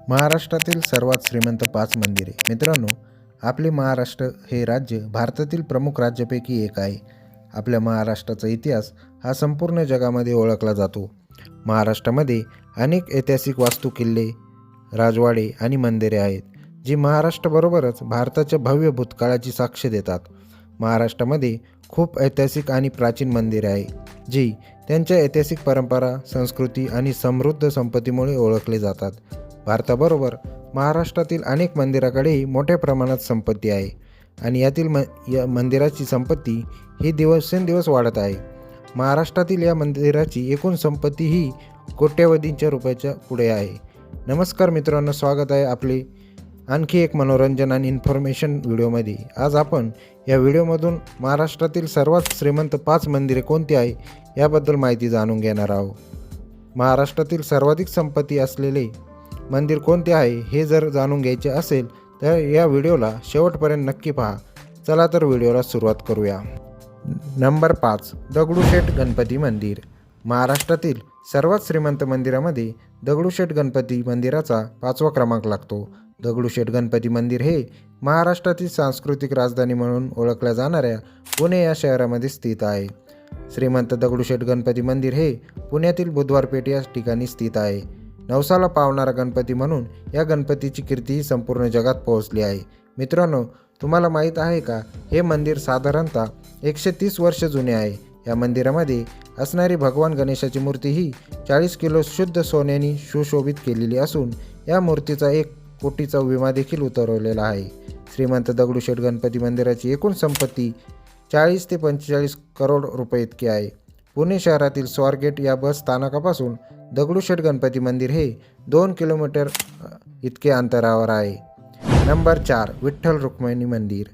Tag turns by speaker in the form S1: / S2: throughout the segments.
S1: महाराष्ट्रातील सर्वात श्रीमंत 5 मंदिरे. मित्रांनो, आपले महाराष्ट्र हे राज्य भारतातील प्रमुख राज्यापैकी एक आहे. आपल्या महाराष्ट्राचा इतिहास हा संपूर्ण जगामध्ये ओळखला जातो. महाराष्ट्रामध्ये अनेक ऐतिहासिक वास्तू, किल्ले, राजवाडे आणि मंदिरे आहेत, जी महाराष्ट्राबरोबरच भारताच्या भव्य भूतकाळाची साक्ष देतात. महाराष्ट्रामध्ये खूप ऐतिहासिक आणि प्राचीन मंदिरे आहेत, जी त्यांच्या ऐतिहासिक परंपरा, संस्कृती आणि समृद्ध संपत्तीमुळे ओळखले जातात. भारताबरोबर महाराष्ट्रातील अनेक मंदिराकडेही मोठ्या प्रमाणात संपत्ती आहे आणि या मंदिराची संपत्ती ही दिवसेंदिवस वाढत आहे. महाराष्ट्रातील या मंदिराची एकूण संपत्ती ही कोट्यवधींच्या रुपयाच्या पुढे आहे. नमस्कार मित्रांनो, स्वागत आहे आपले आणखी एक मनोरंजन आणि इन्फॉर्मेशन व्हिडिओमध्ये. आज आपण या व्हिडिओमधून महाराष्ट्रातील सर्वात श्रीमंत 5 मंदिरे कोणती आहे याबद्दल माहिती जाणून घेणार आहोत. महाराष्ट्रातील सर्वाधिक संपत्ती असलेले मंदिर कोणते आहे हे जर जाणून घ्यायचे असेल तर या व्हिडिओला शेवटपर्यंत नक्की पहा. चला तर व्हिडिओला सुरुवात करूया. नंबर 5, दगडूशेठ गणपती मंदिर. महाराष्ट्रातील सर्वात श्रीमंत मंदिरामध्ये दगडूशेठ गणपती मंदिराचा 5वा क्रमांक लागतो. दगडूशेठ गणपती मंदिर हे महाराष्ट्रातील सांस्कृतिक राजधानी म्हणून ओळखल्या जाणाऱ्या पुणे या शहरामध्ये स्थित आहे. श्रीमंत दगडूशेठ गणपती मंदिर हे पुण्यातील बुधवारपेठ या ठिकाणी स्थित आहे. नवसाला पावणारा गणपती म्हणून या गणपतीची कीर्ती संपूर्ण जगात पोहोचली आहे. मित्रांनो, तुम्हाला माहीत आहे का, हे मंदिर साधारणतः 130 वर्ष जुने आहे. या मंदिरामध्ये असणारी भगवान गणेशाची मूर्ती ही 40 किलो शुद्ध सोन्याने सुशोभित केलेली असून या मूर्तीचा 1 कोटीचा विमा देखील उतरवलेला आहे. श्रीमंत दगडूशेठ गणपती मंदिराची एकूण संपत्ती 40 ते 45 करोड रुपये इतकी आहे. पुणे शहरातील स्वारगेट या बस स्थानकापासून दगडूशेठ गणपती मंदिर हे 2 किलोमीटर इतके अंतरावर आहे. नंबर 4, विठ्ठल रुक्मिणी मंदिर.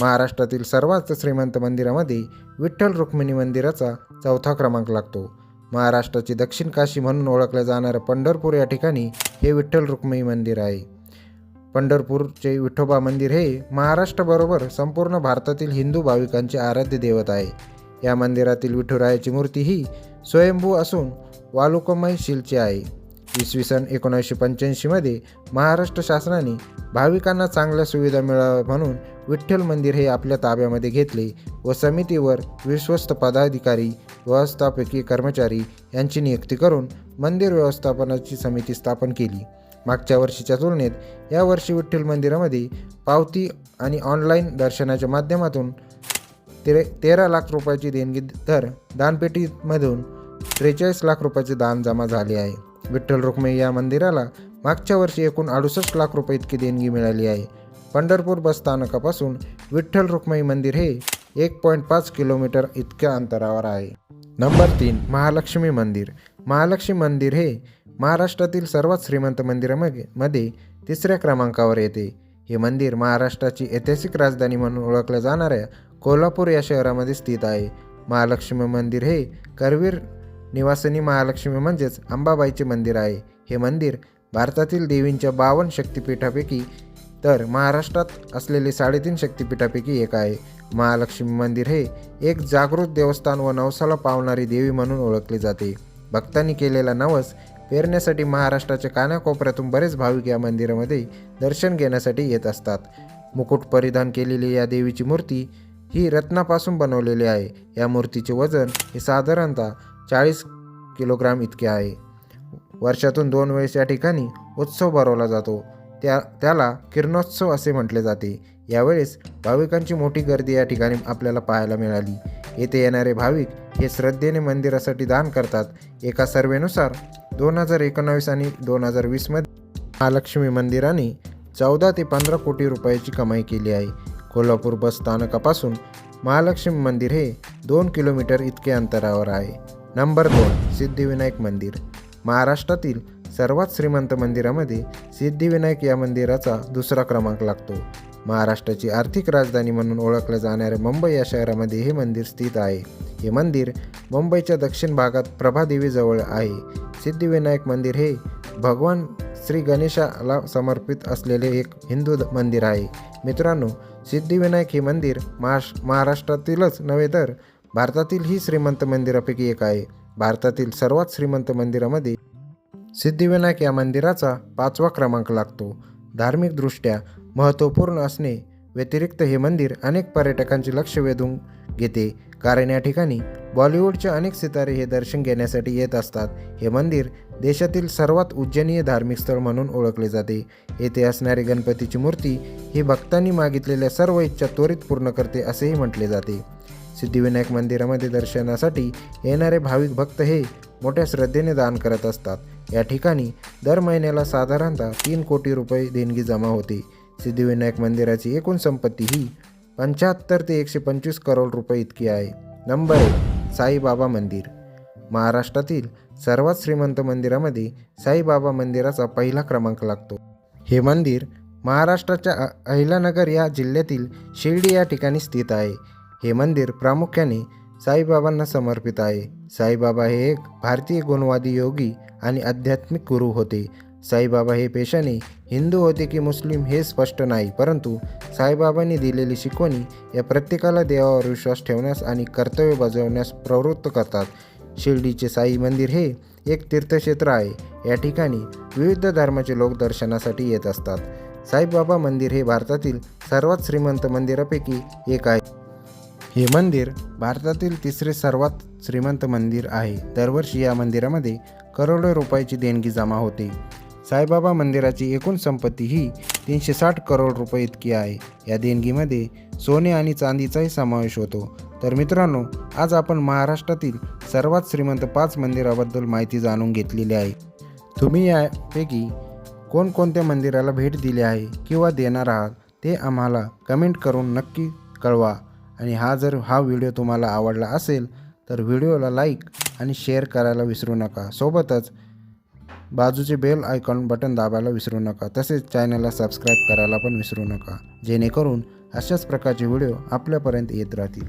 S1: महाराष्ट्रातील सर्वात श्रीमंत मंदिरामध्ये विठ्ठल रुक्मिणी मंदिराचा 4था क्रमांक लागतो. महाराष्ट्राची दक्षिण काशी म्हणून ओळखल्या जाणाऱ्या पंढरपूर या ठिकाणी हे विठ्ठल रुक्मिणी मंदिर आहे. पंढरपूरचे विठोबा मंदिर हे महाराष्ट्राबरोबर संपूर्ण भारतातील हिंदू भाविकांचे आराध्य दैवत आहे. या मंदिरातील विठुरायाची मूर्ती ही स्वयंभू असून वालुकामय शिलची आहे. इसवी सन 1985 मध्ये महाराष्ट्र शासनाने भाविकांना चांगल्या सुविधा मिळाव्या म्हणून विठ्ठल मंदिर हे आपल्या ताब्यामध्ये घेतले व समितीवर विश्वस्त पदाधिकारी, व्यवस्थापकीय कर्मचारी यांची नियुक्ती करून मंदिर व्यवस्थापनाची समिती स्थापन केली. मागच्या वर्षीच्या तुलनेत यावर्षी विठ्ठल मंदिरामध्ये पावती आणि ऑनलाईन दर्शनाच्या माध्यमातून 13 लाख रुपयाची देणगी तर दानपेटीमधून 43 लाख रुपयाचे दान जमा झाले आहे. विठ्ठल रुक्मिणी या मंदिराला मागच्या वर्षी एकूण 68 लाख रुपये इतकी देणगी मिळाली आहे. पंढरपूर बस स्थानकापासून विठ्ठल रुक्मिणी मंदिर हे 1.5 किलोमीटर इतक्या अंतरावर आहे. नंबर 3, महालक्ष्मी मंदिर. महालक्ष्मी मंदिर हे महाराष्ट्रातील सर्वात श्रीमंत मंदिरामध्ये 3ऱ्या क्रमांकावर येते. हे मंदिर महाराष्ट्राची ऐतिहासिक राजधानी म्हणून ओळखल्या जाणाऱ्या कोल्हापूर या शहरामध्ये स्थित आहे. महालक्ष्मी मंदिर हे करवीर निवासिनी महालक्ष्मी म्हणजेच अंबाबाईचे मंदिर आहे. हे मंदिर भारतातील देवींच्या 52 शक्तिपीठापैकी तर महाराष्ट्रात असलेले 3.5 शक्तिपीठापैकी एक आहे. महालक्ष्मी मंदिर हे एक जागृत देवस्थान व नवसाला पावणारी देवी म्हणून ओळखले जाते. भक्तांनी केलेला नवस पेरण्यासाठी महाराष्ट्राच्या कानाकोपऱ्यातून बरेच भाविक या मंदिरामध्ये दर्शन घेण्यासाठी येत असतात. मुकुट परिधान केलेली या देवीची मूर्ती ही रत्नापासून बनवलेली आहे. या मूर्तीचे वजन हे साधारणतः 40 किलोग्राम इतके आहे. वर्षातून 2 वेळेस या ठिकाणी उत्सव भरवला जातो. त्याला किरणोत्सव असे म्हटले जाते. यावेळेस भाविकांची मोठी गर्दी या ठिकाणी आपल्याला पाहायला मिळाली. येथे येणारे भाविक हे श्रद्धेने मंदिरासाठी दान करतात. एका सर्वेनुसार 2019 आणि 2020 मध्ये महालक्ष्मी मंदिराने 14 ते 15 कोटी रुपयाची कमाई केली आहे. कोल्हापूर बस स्थानकापासून महालक्ष्मी मंदिर हे 2 किलोमीटर इतके अंतरावर आहे. नंबर 2, सिद्धिविनायक मंदिर. महाराष्ट्रातील सर्वात श्रीमंत मंदिरामध्ये सिद्धिविनायक या मंदिराचा 2रा क्रमांक लागतो. महाराष्ट्राची आर्थिक राजधानी म्हणून ओळखल्या जाणाऱ्या मुंबई या शहरामध्ये हे मंदिर स्थित आहे. हे मंदिर मुंबईच्या दक्षिण भागात प्रभादेवीजवळ आहे. सिद्धिविनायक मंदिर हे भगवान श्री गणेशाला समर्पित असलेले एक हिंदू मंदिर आहे. मित्रांनो, सिद्धिविनायक हे मंदिर महाराष्ट्रातीलच नव्हे तर भारतातील ही श्रीमंत मंदिरापैकी एक आहे. भारतातील सर्वात श्रीमंत मंदिरामध्ये सिद्धिविनायक या मंदिराचा 5वा क्रमांक लागतो. धार्मिकदृष्ट्या महत्त्वपूर्ण असणे व्यतिरिक्त हे मंदिर अनेक पर्यटकांचे लक्ष वेधून घेते, कारण या ठिकाणी बॉलिवूडचे अनेक सितारे हे दर्शन घेण्यासाठी येत असतात. हे मंदिर देशातील सर्वात उज्जैनीय धार्मिक स्थळ म्हणून ओळखले जाते. येथे असणारी गणपतीची मूर्ती ही भक्तांनी मागितलेल्या सर्व इच्छा त्वरित पूर्ण करते असेही म्हटले जाते. सिद्धिविनायक मंदिरामध्ये दर्शनासाठी येणारे भाविक भक्त हे मोठ्या श्रद्धेने दान करत असतात. या ठिकाणी दर महिन्याला साधारणतः 3 कोटी रुपये देणगी जमा होते. सिद्धिविनायक मंदिराची एकूण संपत्ती ही 75 ते 125 करोड रुपये इतकी आहे. नंबर 1. साईबाबा मंदिर. महाराष्ट्रातील सर्वात श्रीमंत मंदिरामध्ये साईबाबा मंदिराचा पहिला क्रमांक लागतो. हे मंदिर महाराष्ट्राच्या अहिल्यानगर या जिल्ह्यातील शिर्डी या ठिकाणी स्थित आहे. हे मंदिर प्रामुख्याने साईबाबांना समर्पित आहे. साईबाबा हे एक भारतीय गुणवादी योगी आणि आध्यात्मिक गुरु होते. साईबाबा हे पेशाने हिंदू होते की मुस्लिम हे स्पष्ट नाही, परंतु साईबाबांनी दिलेली शिकवणी या प्रत्येकाला देवावर विश्वास ठेवण्यास आणि कर्तव्य बजावण्यास प्रवृत्त करतात. शिर्डीचे साई मंदिर हे एक तीर्थक्षेत्र आहे. या ठिकाणी विविध धर्माचे लोक दर्शनासाठी येत असतात. साईबाबा मंदिर हे भारतातील सर्वात श्रीमंत मंदिरापैकी एक आहे. हे मंदिर भारतातील 3रे सर्वात श्रीमंत मंदिर आहे. दरवर्षी या मंदिरामध्ये करोडो रुपयाची देणगी जमा होते. साईबाबा मंदिराची एकूण संपत्ती ही 360 करोड रुपये इतकी आहे. या देणगीमध्ये सोने आणि चांदीचाही समावेश होतो. तर मित्रांनो, आज आपण महाराष्ट्रातील सर्वात श्रीमंत 5 मंदिराबद्दल माहिती जाणून घेतलेली आहे. तुम्ही यापैकी कोणकोणत्या मंदिराला भेट दिली आहे किंवा देणार आहात ते आम्हाला कमेंट करून नक्की कळवा. आणि हा व्हिडिओ तुम्हाला आवडला असेल तर व्हिडिओला लाईक आणि शेअर करायला विसरू नका. सोबतच बाजूचे बेल आयकॉन बटन दाबायला विसरू नका. तसेच चॅनलला सबस्क्राईब करायला पण विसरू नका, जेणेकरून अशाच प्रकारचे व्हिडिओ आपल्यापर्यंत येत राहतील.